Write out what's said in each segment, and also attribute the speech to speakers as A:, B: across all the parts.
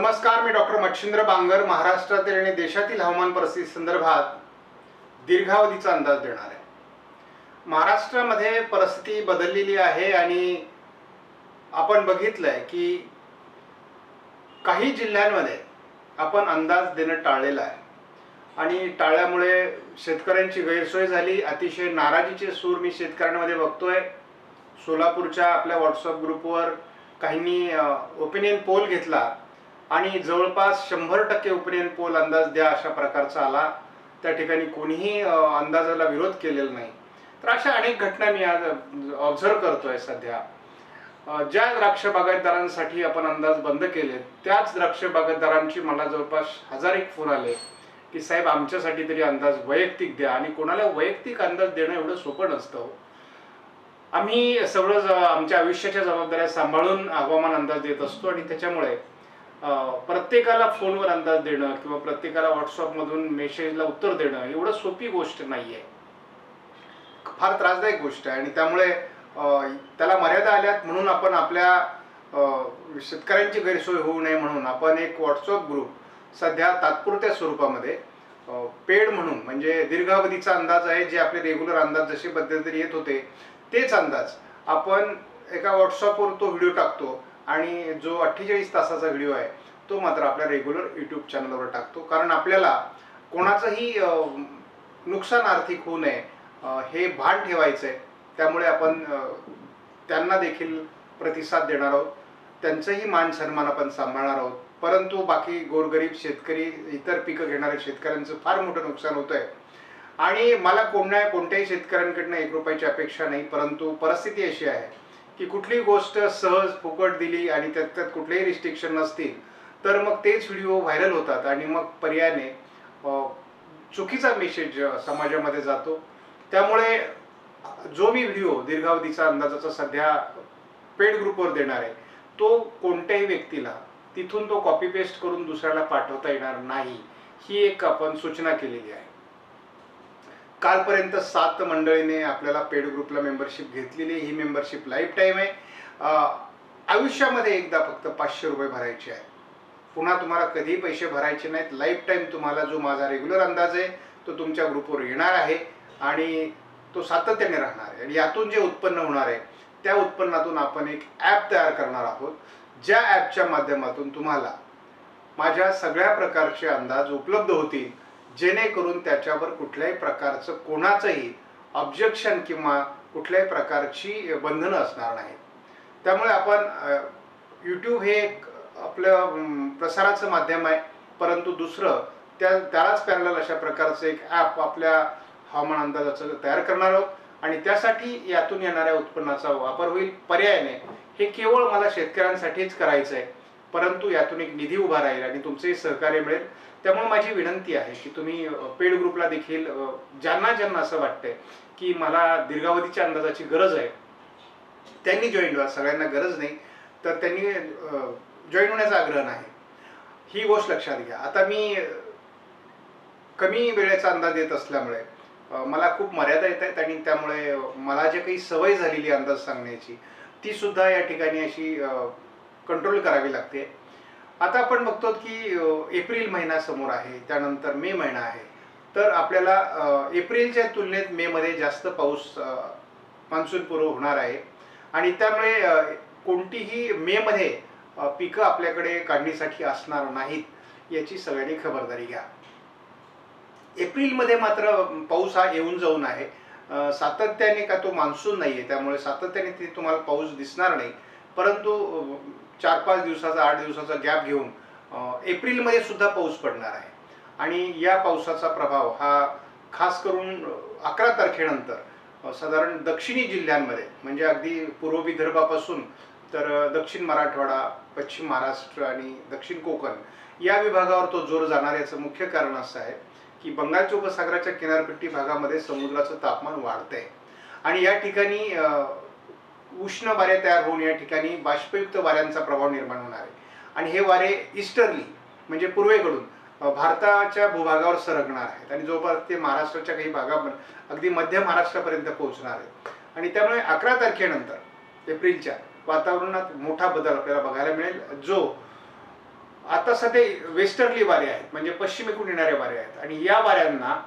A: नमस्कार, मी डॉक्टर मच्छिंद्र बांगर महाराष्ट्रातील आणि देशातील हवामान परिस्थिती संदर्भात दीर्घावधीचा अंदाज देणार आहे। महाराष्ट्रामध्ये परिस्थिती बदललेली आहे आणि आपण बघितलंय की काही जिल्ह्यांमध्ये आपण अंदाज देणं टाळलेलं आहे आणि टाळल्यामुळे शेतकऱ्यांची गैरसोय झाली। अतिशय नाराजीचे सूर मी शेतकऱ्यांमध्ये बघतोय। सोलापूरच्या आपल्या व्हॉट्सअप ग्रुपवर काहींनी ओपिनियन पोल घेतला आणि जवळपास 100% ओपिनियन पोल अंदाज द्या अशा प्रकारचा आला। त्या ठिकाणी कोणीही अंदाजाला विरोध केलेला नाही। तर अशा अनेक घटना मी आज ऑब्झर्व करतोय। सध्या ज्या द्राक्ष बागायतदारांसाठी आपण अंदाज बंद केले त्याच द्राक्ष बागायतदारांची मला जवळपास 1000 फोन आले की साहेब आमच्यासाठी तरी अंदाज वैयक्तिक द्या। आणि कोणाला वैयक्तिक अंदाज देणं एवढं सोपं नसतं। आम्ही सगळं आमच्या आयुष्याच्या जबाबदाऱ्या सांभाळून हवामान अंदाज देत असतो आणि त्याच्यामुळे प्रत्येकाला फोनवर अंदाज देणं किंवा प्रत्येकाला व्हॉट्सअपमधून मेसेजला उत्तर देणं एवढं सोपी गोष्ट नाही आहे। फार त्रासदायक गोष्ट आहे आणि त्यामुळे त्याला मर्यादा आल्यात। म्हणून आपण आपल्या शेतकऱ्यांची गैरसोय होऊ नये म्हणून आपण एक व्हॉट्सअप ग्रुप सध्या तात्पुरत्या स्वरूपामध्ये पेड म्हणून म्हणजे दीर्घावधीचा अंदाज आहे। जे आपले रेग्युलर अंदाज जसे पद्धतीने येत होते तेच अंदाज आपण एका व्हॉट्सअपवर तो व्हिडिओ टाकतो आणि जो 48 तासाचा व्हिडिओ आहे तो मात्र आपल्या रेग्युलर यूट्यूब चॅनलवर टाकतो। कारण आपल्याला कोणाचंही नुकसान आर्थिक होऊ नये हे भान ठेवायचं आहे। त्यामुळे आपण त्यांना देखील प्रतिसाद देणार आहोत, त्यांचंही मान सन्मान आपण सांभाळणार आहोत। परंतु बाकी गोरगरीब शेतकरी इतर पिकं घेणाऱ्या शेतकऱ्यांचं फार मोठं नुकसान होतं आहे आणि मला कोणत्याही शेतकऱ्यांकडनं 1 रुपयाची अपेक्षा नाही। परंतु परिस्थिती अशी आहे की कुठलीही गोष्ट सहज फुकट दिली आणि त्यात कुठलेही रिस्ट्रिक्शन नसतील तर मग तेच व्हिडिओ व्हायरल होतात आणि मग पर्यायाने चुकीचा मेसेज समाजामध्ये जातो। त्यामुळे जो मी व्हिडिओ दीर्घावधीचा अंदाजाचा सध्या पेड ग्रुपवर देणार आहे तो कोणत्याही व्यक्तीला तिथून तो कॉपी पेस्ट करून दुसऱ्याला पाठवता येणार नाही, ही एक आपण सूचना केलेली आहे। कालपर्यंत 7 मंडळीने आपल्याला पेड ग्रुपला मेंबरशिप घेतलेली। ही मेंबरशिप लाईफ टाईम आहे। आयुष्यामध्ये एकदा फक्त 500 रुपये भरायचे आहे। पुन्हा तुम्हाला कधीही पैसे भरायचे नाहीत। लाईफ टाईम तुम्हाला जो माझा रेग्युलर अंदाज आहे तो तुमच्या ग्रुपवर येणार आहे आणि तो सातत्याने राहणार आहे। आणि यातून जे उत्पन्न होणार आहे त्या उत्पन्नातून आपण एक ॲप तयार करणार आहोत, ज्या ॲपच्या माध्यमातून तुम्हाला माझ्या सगळ्या प्रकारचे अंदाज उपलब्ध होतील, जेणेकरून त्याच्यावर कुठल्याही प्रकारचं कोणाचंही ऑब्जेक्शन किंवा कुठल्याही प्रकारची बंधनं असणार नाहीत। त्यामुळे आपण यूट्यूब हे एक आपलं प्रसाराचं माध्यम आहे, परंतु दुसरं त्यालाच पॅरलल अशा प्रकारचं एक ॲप आपल्या हवामान अंदाजाचं तयार करणार आहोत आणि त्यासाठी यातून येणाऱ्या उत्पन्नाचा वापर होईल। पर्यायाने हे केवळ मला शेतकऱ्यांसाठीच करायचं आहे, परंतु यातून एक निधी उभा राहील आणि तुमचंही सहकार्य मिळेल। त्यामुळे माझी विनंती आहे की तुम्ही पेड ग्रुपला देखील ज्यांना असं वाटतंय की मला दीर्घावधीच्या अंदाजाची गरज आहे त्यांनी जॉईन व्हा। सगळ्यांना गरज नाही तर त्यांनी जॉईन होण्याचा आग्रह नाही, ही गोष्ट लक्षात घ्या। आता मी कमी वेळेचा अंदाज देत असल्यामुळे मला खूप मर्यादा येत आहेत आणि त्यामुळे मला जे काही सवय झालेली अंदाज सांगण्याची ती सुद्धा या ठिकाणी अशी कंट्रोल करावी लागते। आता आपण बघतो की एप्रिल महिना समोर आहे, त्यानंतर मे महिना आहे। तर आपल्याला एप्रिलच्या तुलनेत मे मध्ये जास्त पाऊस मान्सून पूर्व होणार आहे आणि त्यामुळे कोणतीही मे मध्ये पिकं आपल्याकडे काढणीसाठी असणार नाहीत, याची सगळ्यांनी खबरदारी घ्या। एप्रिलमध्ये मात्र पाऊस हा येऊन जाऊन आहे, सातत्याने का तो मान्सून नाही आहे, त्यामुळे सातत्याने ते तुम्हाला पाऊस दिसणार नाही। परंतु 4-5 दिवसाचा 8 दिवसाचा गॅप घेऊन एप्रिलमध्ये सुद्धा पाऊस पडणार आहे आणि या पावसाचा प्रभाव हा खास करून 11 तारखेनंतर साधारण दक्षिणी जिल्ह्यांमध्ये म्हणजे अगदी पूर्व विदर्भापासून तर दक्षिण मराठवाडा, पश्चिम महाराष्ट्र आणि दक्षिण कोकण या विभागावर तो जोर जाणार। याचं मुख्य कारण असं आहे की बंगालच्या उपसागराच्या किनारपट्टी भागामध्ये समुद्राचं तापमान वाढतंय आणि या ठिकाणी उष्ण वारे तयार होऊन या ठिकाणी बाष्पयुक्त वाऱ्यांचा प्रभाव निर्माण होणार आहे आणि हे वारे ईस्टर्ली म्हणजे पूर्वेकडून भारताच्या भूभागावर सरकणार आहेत आणि जवळपास ते महाराष्ट्राच्या काही भागामध्ये अगदी मध्य महाराष्ट्रापर्यंत पोहोचणार आहेत आणि त्यामुळे 11 तारखेनंतर एप्रिलच्या वातावरणात मोठा बदल आपल्याला बघायला मिळेल, जो आता सध्या वेस्टर्ली वारे आहेत, म्हणजे पश्चिमेकडून येणारे वारे आहेत, आणि या वाऱ्यांना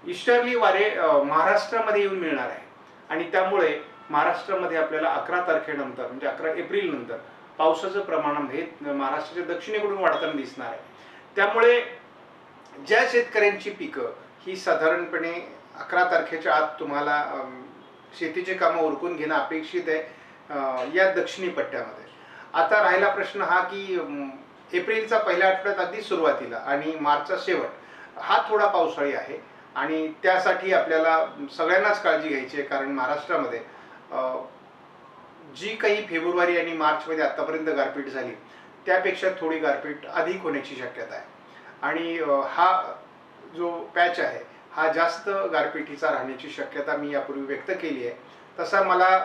A: ईस्टर्ली वारे महाराष्ट्रामध्ये येऊन मिळणार आहे. आणि त्यामुळे महाराष्ट्रामध्ये आपल्याला 11 तारखेनंतर म्हणजे 11 एप्रिल नंतर पावसाचं प्रमाण हे महाराष्ट्राच्या दक्षिणेकडून वाढताना दिसणार आहे. त्यामुळे ज्या शेतकऱ्यांची पिकं ही साधारणपणे 11 तारखेच्या आत तुम्हाला शेतीचे कामं उरकून घेणं अपेक्षित आहे या दक्षिणी पट्ट्यामध्ये. आता राहिला प्रश्न हा की एप्रिलचा पहिल्या आठवड्यात अगदी सुरुवातीला आणि मार्चचा शेवट हा थोडा पावसाळी आहे, आणि त्यासाठी आपल्याला सगळ्यांनाच काळजी घ्यायची आहे. कारण महाराष्ट्रामध्ये जी काही फेब्रुवारी आणि मार्चमध्ये आत्तापर्यंत गारपीट झाली त्यापेक्षा थोडी गारपीट अधिक होण्याची शक्यता आहे. आणि हा जो पॅच आहे हा जास्त गारपिटीचा राहण्याची शक्यता मी यापूर्वी व्यक्त केली आहे. तसा मला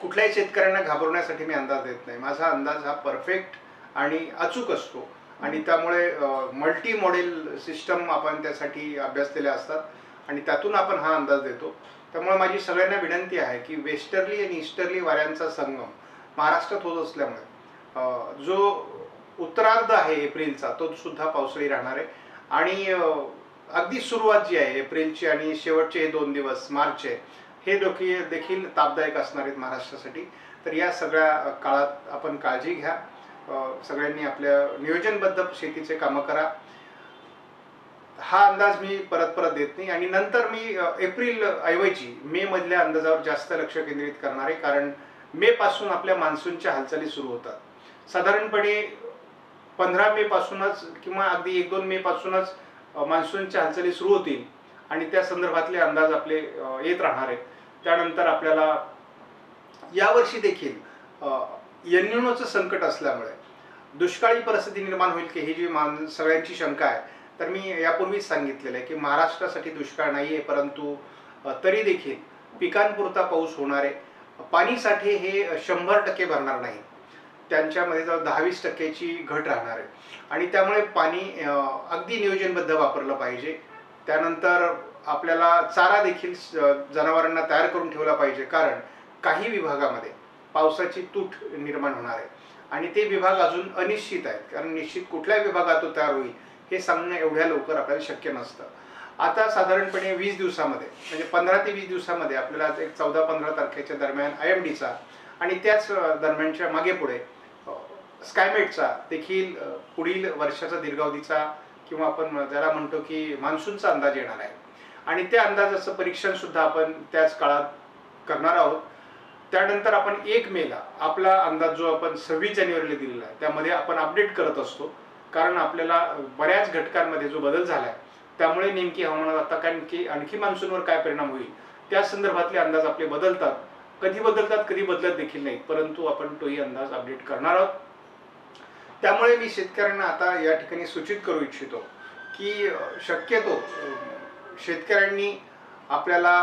A: कुठल्याही शेतकऱ्यांना घाबरवण्यासाठी मी अंदाज देत नाही. माझा अंदाज हा परफेक्ट आणि अचूक असतो, आणि त्यामुळे मल्टी मॉडेल सिस्टम आपण त्यासाठी अभ्यासलेल्या असतात आणि त्यातून आपण हा अंदाज देतो. त्यामुळे माझी सगळ्यांना विनंती आहे की वेस्टर्ली आणि ईस्टर्ली वाऱ्यांचा संगम महाराष्ट्रात होत असल्यामुळे जो उत्तरार्ध आहे एप्रिलचा तो सुद्धा पावसाळी राहणार आहे. आणि अगदी सुरुवात जी आहे एप्रिलची आणि शेवटचे हे 2 दिवस मार्चचे हे देखील तापदायक असणार आहेत महाराष्ट्रासाठी. तर या सगळ्या काळात आपण काळजी घ्या. सगळ्यांनी आपल्या नियोजनबद्ध शेतीचे कामं करा. हा अंदाज मी परत देत नाही, आणि नंतर मी एप्रिल ऐवजी मे मधल्या अंदाजावर जास्त लक्ष केंद्रित करणार आहे. कारण मे पासून आपल्या मान्सूनच्या हालचाली सुरू होतात. साधारणपणे 15 मे पासूनच किंवा अगदी 1-2 मे पासूनच मान्सूनच्या हालचाली सुरू होतील आणि त्या संदर्भातले अंदाज आपले येत राहणार आहेत. त्यानंतर आपल्याला यावर्षी देखील एल्निनोचं संकट असल्यामुळे दुष्काळी परिस्थिती निर्माण होईल की ही जी सगळ्यांची शंका आहे. तर मी यापूर्वीच सांगितलेलं आहे की महाराष्ट्रासाठी दुष्काळ नाही आहे, परंतु तरी देखील पिकांपुरता पाऊस होणार आहे. पाणीसाठे हे 100% भरणार नाही, त्यांच्यामध्ये जवळ 10-20% घट राहणार आहे. आणि त्यामुळे पाणी अगदी नियोजनबद्ध वापरलं पाहिजे. त्यानंतर आपल्याला चारा देखील जनावरांना तयार करून ठेवला पाहिजे, कारण काही विभागामध्ये पावसाची तूट निर्माण होणार आहे आणि ते विभाग अजून अनिश्चित आहेत. कारण निश्चित कुठल्या विभागात तो तयार होईल हे सांगणं एवढ्या लवकर आपल्याला शक्य नसतं. आता साधारणपणे 20 दिवसामध्ये म्हणजे 15 ते 20 दिवसामध्ये आपल्याला एक 14-15 तारखेच्या दरम्यान IMDचा आणि त्याच दरम्यानच्या मागे पुढे स्कायमेटचा देखील पुढील वर्षाचा दीर्घावधीचा किंवा आपण ज्याला म्हणतो की मान्सूनचा अंदाज येणार आहे. आणि त्या अंदाजाचं परीक्षण सुद्धा आपण त्याच काळात करणार आहोत. त्यानंतर आपण 1 मेला आपला अंदाज जो आपण 26 जानेवारीला दिलेला आहे त्यामध्ये आपण अपडेट करत असतो, कारण आपल्याला बऱ्याच घटकांमध्ये जो बदल झाला आहे त्यामुळे नेमकी हवामानात आता आणखी मान्सूनवर काय परिणाम होईल त्या संदर्भातले अंदाज आपले बदलतात. कधी बदलतात कधी बदलत देखील नाहीत, परंतु आपण तोही अंदाज अपडेट करणार आहोत. त्यामुळे मी शेतकऱ्यांना आता या ठिकाणी सूचित करू इच्छितो की शक्यतो शेतकऱ्यांनी आपल्याला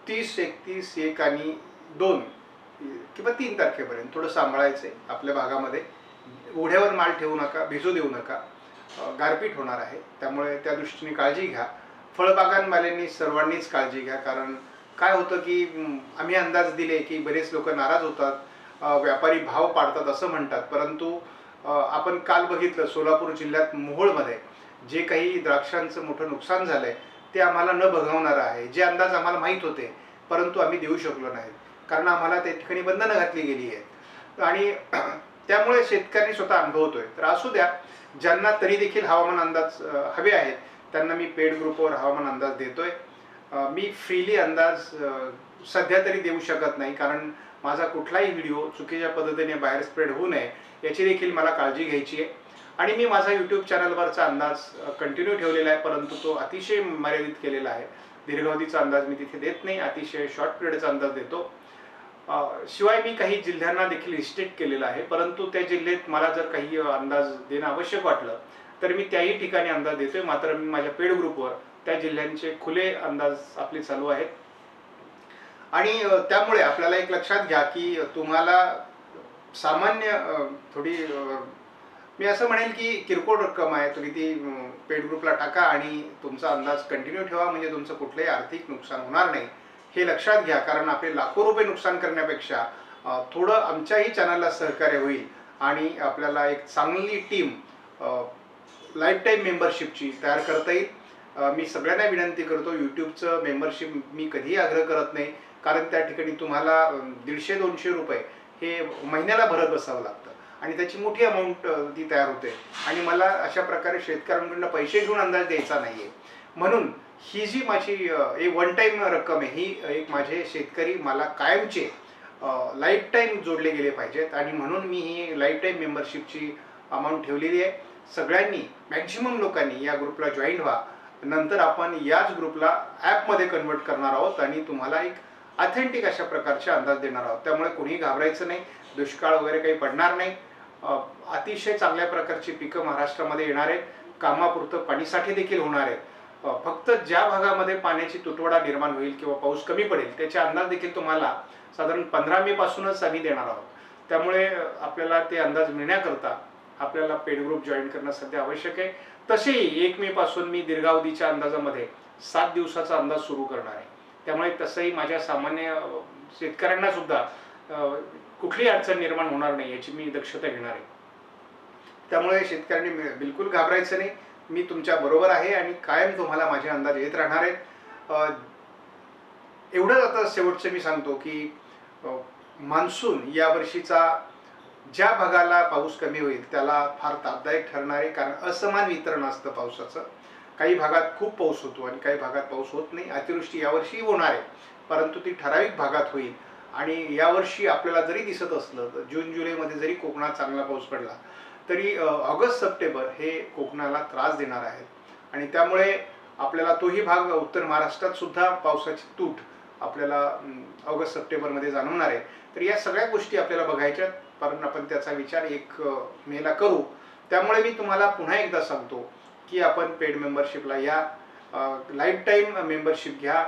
A: 30, 31, 1 आणि 2 किंवा 3 तारखेपर्यंत थोडं सांभाळायचं आहे. आपल्या भागामध्ये ओढ्यावर माल ठेवू नका, भिजू देऊ नका, गारपीट होणार आहे. त्यामुळे त्या दृष्टीने काळजी घ्या. फळबागांवाल्यांनी सर्वांनीच काळजी घ्या, कारण काय होतं की आम्ही अंदाज दिले की बरेच लोक नाराज होतात, व्यापारी भाव पाडतात असं म्हणतात. परंतु आपण काल बघितलं सोलापूर जिल्ह्यात मोहोळमध्ये जे काही द्राक्षांचं मोठं नुकसान झालंय ते आम्हाला न बघवणारं आहे. जे अंदाज आम्हाला माहीत होते परंतु आम्ही देऊ शकलो नाही, कारण आम्हाला त्या ठिकाणी बंधनं घातली गेली आहेत. आणि त्यामुळे शेतकरी स्वतः अनुभवतोय. तर असू द्या, ज्यांना तरी देखील हवामान अंदाज हवे आहेत त्यांना मी पेड ग्रुपवर हवामान अंदाज देतोय. मी फ्रीली अंदाज सध्या तरी देऊ शकत नाही, कारण माझा कुठलाही व्हिडिओ चुकीच्या पद्धतीने बाहेर स्प्रेड होऊ नये याची देखील मला काळजी घ्यायची आहे. आणि मी माझा यूट्यूब चॅनलवरचा अंदाज कंटिन्यू ठेवलेला आहे, परंतु तो अतिशय मर्यादित केलेला आहे. दीर्घावधीचा अंदाज मी तिथे देत नाही, अतिशय शॉर्ट पिरियडचा अंदाज देतो. शिवाय मी काही जिल्ह्यांना देखील रिस्ट्रिक्ट केलेला आहे, परंतु त्या जिल्ह्यात मला जर काही अंदाज देणं आवश्यक वाटलं तर मी त्याही ठिकाणी अंदाज देतोय. मात्र मी माझ्या पेड ग्रुपवर त्या जिल्ह्यांचे खुले अंदाज आपले चालू आहेत. आणि त्यामुळे आपल्याला एक लक्षात घ्या की तुम्हाला सामान्य थोडी मी असं म्हणेल की किरकोळ रक्कम आहे, तुम्ही ती पेड ग्रुपला टाका आणि तुमचा अंदाज कंटिन्यू ठेवा, म्हणजे तुमचं कुठलंही आर्थिक नुकसान होणार नाही हे लक्षात घ्या. कारण आपले लाखो रुपये नुकसान करण्यापेक्षा थोडं आमच्याही चॅनलला सहकार्य होईल आणि आपल्याला एक चांगली टीम लाईफ टाईम मेंबरशिपची तयार करता येईल. मी सगळ्यांना विनंती करतो, यूट्यूबचं मेंबरशिप मी कधीही आग्रह करत नाही, कारण त्या ठिकाणी तुम्हाला 150-200 रुपये हे महिन्याला भरत बसावं लागतं आणि त्याची मोठी अमाऊंट ती तयार होते आणि मला अशा प्रकारे शेतकऱ्यांकडून पैसे घेऊन अंदाज द्यायचा नाही आहे. म्हणून ही जी माझी एक वन टाईम रक्कम आहे, ही एक माझे शेतकरी मला कायमचे लाईफ टाईम जोडले गेले पाहिजेत आणि म्हणून मी ही लाईफ टाईम मेंबरशिपची अमाऊंट ठेवलेली आहे. सगळ्यांनी, मॅक्झिमम लोकांनी या ग्रुपला जॉईन व्हा. नंतर आपण याच ग्रुपला ॲपमध्ये कन्वर्ट करणार आहोत आणि तुम्हाला एक ऑथेंटिक अशा प्रकारचे अंदाज देणार आहोत. त्यामुळे कोणीही घाबरायचं नाही, दुष्काळ वगैरे काही पडणार नाही. अतिशय चांगल्या प्रकारची पिकं महाराष्ट्रामध्ये येणार आहेत. कामापुरतं पाणीसाठे देखील होणार आहेत. फक्त ज्या भागामध्ये पाण्याची तुटवडा निर्माण होईल किंवा पाऊस कमी पडेल त्याचे अंदाज देखील तुम्हाला साधारण 15 मे पासूनच आम्ही देणार आहोत. त्यामुळे आपल्याला ते अंदाज मिळण्याकरता आपल्याला पेड ग्रुप जॉईन करणं सध्या आवश्यक आहे. तसेही 1 मे पासून मी दीर्घावधीच्या अंदाजामध्ये 7 दिवसाचा अंदाज सुरू करणार आहे. त्यामुळे तसंही माझ्या सामान्य शेतकऱ्यांना सुद्धा कुठलीही अडचण निर्माण होणार नाही याची मी दक्षता घेणार आहे. त्यामुळे शेतकऱ्यांनी बिलकुल घाबरायचं नाही. मी तुमच्या बरोबर आहे आणि कायम तुम्हाला माझे अंदाज येत राहणार आहेत. एवढंच आता शेवटचं मी सांगतो की मान्सून या वर्षीचा ज्या भागाला पाऊस कमी होईल त्याला फार तापदायक ठरणार आहे, कारण असमान वितरण असतं पावसाचं. काही भागात खूप पाऊस होतो आणि काही भागात पाऊस होत नाही. अतिवृष्टी यावर्षी होणार आहे, परंतु ती ठराविक भागात होईल. आणि यावर्षी आपल्याला जरी दिसत असलं तर जून जुलैमध्ये जरी कोकणात चांगला पाऊस पडला तरी ऑगस्ट सप्टेंबर हे कोकणाला त्रास देणार आहेत आणि त्यामुळे आपल्याला तोही भाग उत्तर महाराष्ट्रात सुद्धा पावसाची तूट आपल्याला ऑगस्ट सप्टेंबरमध्ये जाणवणार आहे. तर या सगळ्या गोष्टी आपल्याला बघायच्यात, कारण आपण त्याचा विचार 1 मेला करू. त्यामुळे मी तुम्हाला पुन्हा एकदा सांगतो की आपण पेड मेंबरशिपला या, लाईफ टाईम मेंबरशिप घ्या.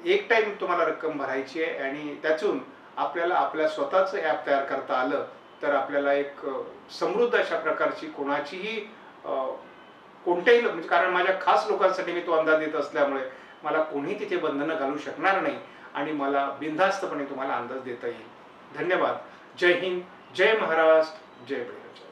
A: एक टाईम तुम्हाला रक्कम भरायची आहे आणि त्यातून आपल्याला आपल्या स्वतःचं ॲप तयार करता आलं तर आपल्याला एक समृद्ध अशा प्रकारची कोणाचीही कोणत्याही म्हणजे, कारण माझ्या खास लोकांसाठी मी तो अंदाज देत असल्यामुळे मला कोणी तिथे बंधनं घालू शकणार नाही आणि मला बिनधास्तपणे तुम्हाला अंदाज देता येईल. धन्यवाद. जय हिंद, जय महाराष्ट्र, जय बळीराजा.